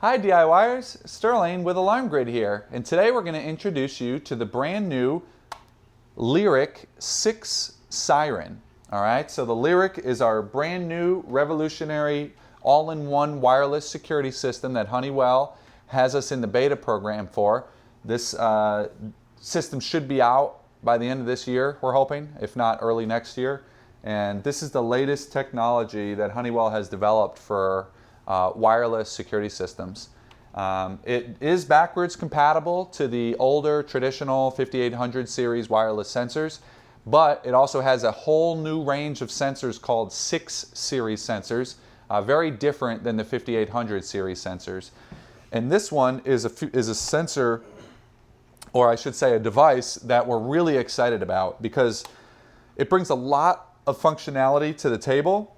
Hi DIYers, Sterling with Alarm Grid here, and today we're going to introduce you to the brand new Lyric SIXSIREN. Alright, so the Lyric is our brand new revolutionary all-in-one wireless security system that Honeywell has us in the beta program for. This system should be out by the end of this year, we're hoping, if not early next year. And this is the latest technology that Honeywell has developed for wireless security systems. It is backwards compatible to the older traditional 5800 series wireless sensors, but it also has a whole new range of sensors called 6 series sensors, very different than the 5800 series sensors. And this one is a sensor, or I should say a device, that we're really excited about because it brings a lot of functionality to the table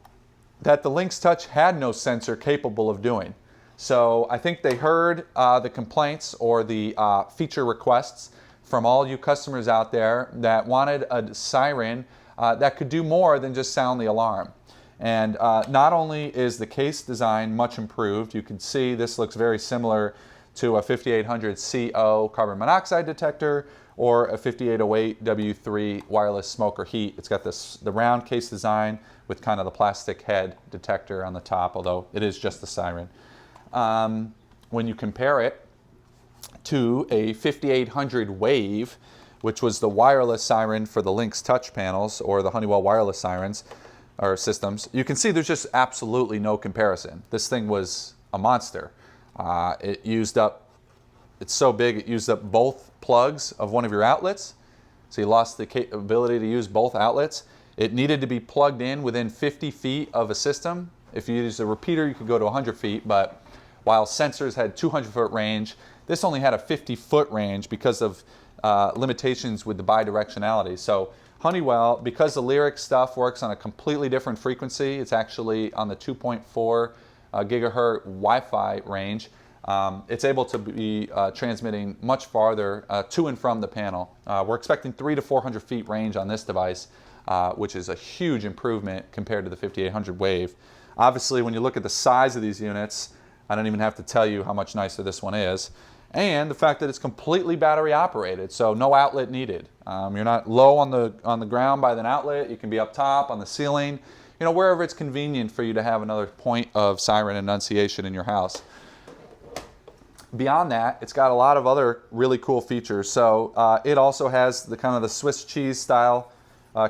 that the Lynx Touch had no sensor capable of doing. So I think they heard the complaints or the feature requests from all you customers out there that wanted a siren that could do more than just sound the alarm. And not only is the case design much improved, you can see this looks very similar to a 5800 CO carbon monoxide detector or a 5808 W3 wireless smoke or heat. It's got the round case design with kind of the plastic head detector on the top, although it is just the siren. When you compare it to a 5800 Wave, which was the wireless siren for the Lynx Touch panels or the Honeywell wireless sirens or systems, you can see there's just absolutely no comparison. This thing was a monster. It's so big it used up both plugs of one of your outlets, so you lost the ability to use both outlets. It needed to be plugged in within 50 feet of a system. If you use a repeater, you could go to 100 feet, but while sensors had 200-foot range, this only had a 50-foot range because of limitations with the bidirectionality. So Honeywell, because the Lyric stuff works on a completely different frequency, it's actually on the 2.4 gigahertz Wi-Fi range, it's able to be transmitting much farther to and from the panel. We're expecting 300 to 400 feet range on this device, which is a huge improvement compared to the 5800 Wave. Obviously, when you look at the size of these units, I don't even have to tell you how much nicer this one is. And the fact that it's completely battery operated, so no outlet needed. You're not low on the ground by an outlet. You can be up top on the ceiling, wherever it's convenient for you to have another point of siren enunciation in your house. Beyond that, it's got a lot of other really cool features. So it also has the kind of the Swiss cheese style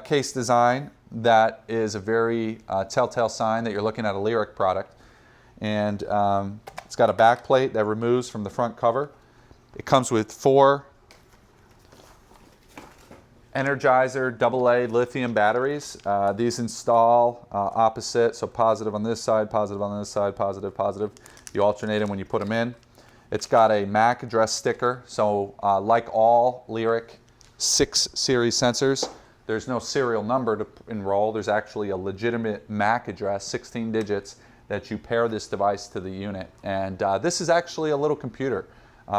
case design that is a very telltale sign that you're looking at a Lyric product. And it's got a back plate that removes from the front cover. It comes with 4 Energizer AA lithium batteries. These install opposite, so positive on this side, positive on this side, positive, positive. You alternate them when you put them in. It's got a MAC address sticker, so like all Lyric 6 series sensors, there's no serial number to enroll. There's actually a legitimate MAC address, 16 digits, that you pair this device to the unit. And this is actually a little computer.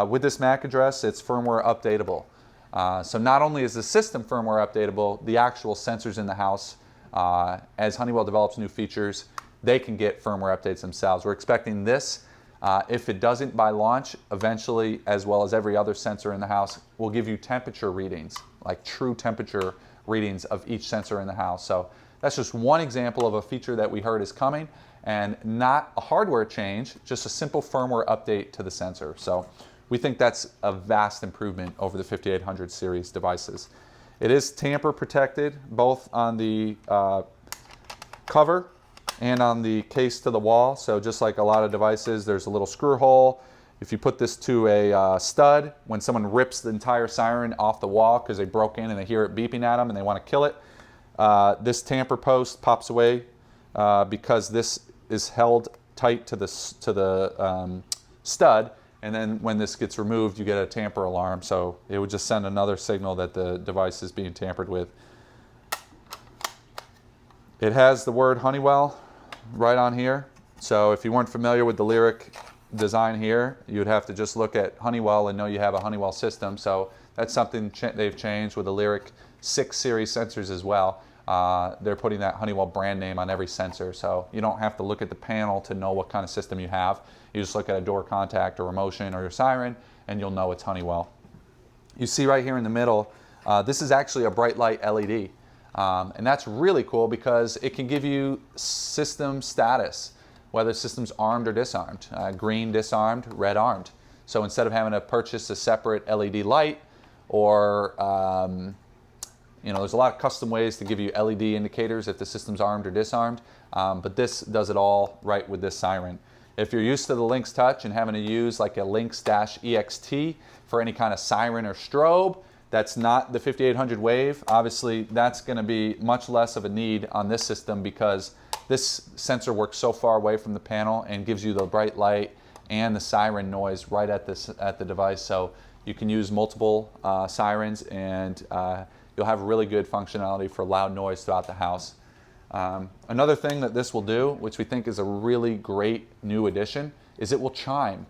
With this MAC address, it's firmware updatable. So not only is the system firmware updatable, the actual sensors in the house, as Honeywell develops new features, they can get firmware updates themselves. We're expecting this, if it doesn't by launch, eventually, as well as every other sensor in the house, will give you temperature readings, like true temperature readings of each sensor in the house. So that's just one example of a feature that we heard is coming, and not a hardware change, just a simple firmware update to the sensor. So we think that's a vast improvement over the 5800 series devices. It is tamper protected, both on the cover and on the case to the wall. So just like a lot of devices, there's a little screw hole. If you put this to a stud, when someone rips the entire siren off the wall because they broke in and they hear it beeping at them and they want to kill it, this tamper post pops away because this is held tight to the stud, and then when this gets removed, you get a tamper alarm. So it would just send another signal that the device is being tampered with. It has the word Honeywell right on here. So if you weren't familiar with the Lyric design here, you'd have to just look at Honeywell and know you have a Honeywell system. So that's something they've changed with the Lyric 6 series sensors as well. they're putting that Honeywell brand name on every sensor, so you don't have to look at the panel to know what kind of system you have. You just look at a door contact or a motion or your siren, and you'll know it's Honeywell. You see right here in the middle, this is actually a bright light LED. And that's really cool because it can give you system status, whether the system's armed or disarmed. Green disarmed, red armed. So instead of having to purchase a separate LED light, or there's a lot of custom ways to give you LED indicators if the system's armed or disarmed, but this does it all right with this siren. If you're used to the Lynx Touch and having to use like a Lynx-EXT for any kind of siren or strobe, that's not the 5800 wave. Obviously, that's going to be much less of a need on this system because this sensor works so far away from the panel and gives you the bright light and the siren noise right at the device. So you can use multiple sirens, and you'll have really good functionality for loud noise throughout the house. Another thing that this will do, which we think is a really great new addition, is it will chime.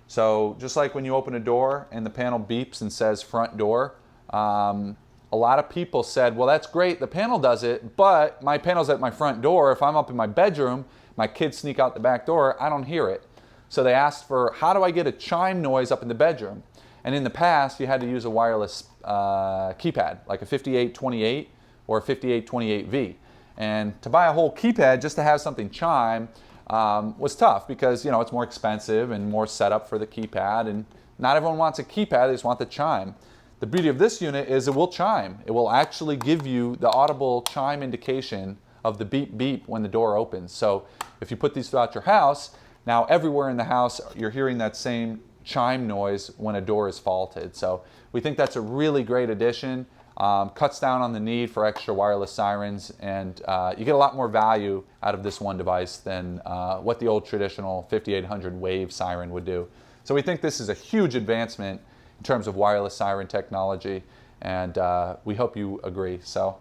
So just like when you open a door and the panel beeps and says front door, a lot of people said, well, that's great, the panel does it, but my panel's at my front door. If I'm up in my bedroom, my kids sneak out the back door, I don't hear it. So they asked for, how do I get a chime noise up in the bedroom? And in the past, you had to use a wireless keypad, like a 5828 or a 5828V. And to buy a whole keypad just to have something chime was tough because, it's more expensive and more setup for the keypad, and not everyone wants a keypad, they just want the chime. The beauty of this unit is it will chime. It will actually give you the audible chime indication of the beep beep when the door opens. So if you put these throughout your house, now everywhere in the house you're hearing that same chime noise when a door is faulted. So we think that's a really great addition. Cuts down on the need for extra wireless sirens, and you get a lot more value out of this one device than what the old traditional 5800 wave siren would do. So we think this is a huge advancement in terms of wireless siren technology, and we hope you agree. So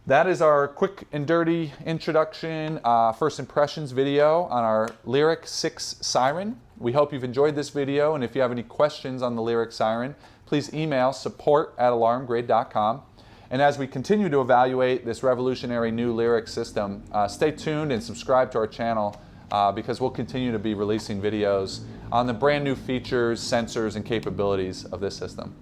that is our quick and dirty introduction, first impressions video on our Lyric 6 siren. We hope you've enjoyed this video, and if you have any questions on the Lyric siren, please email support@alarmgrid.com. And as we continue to evaluate this revolutionary new Lyric system, stay tuned and subscribe to our channel because we'll continue to be releasing videos on the brand new features, sensors, and capabilities of this system.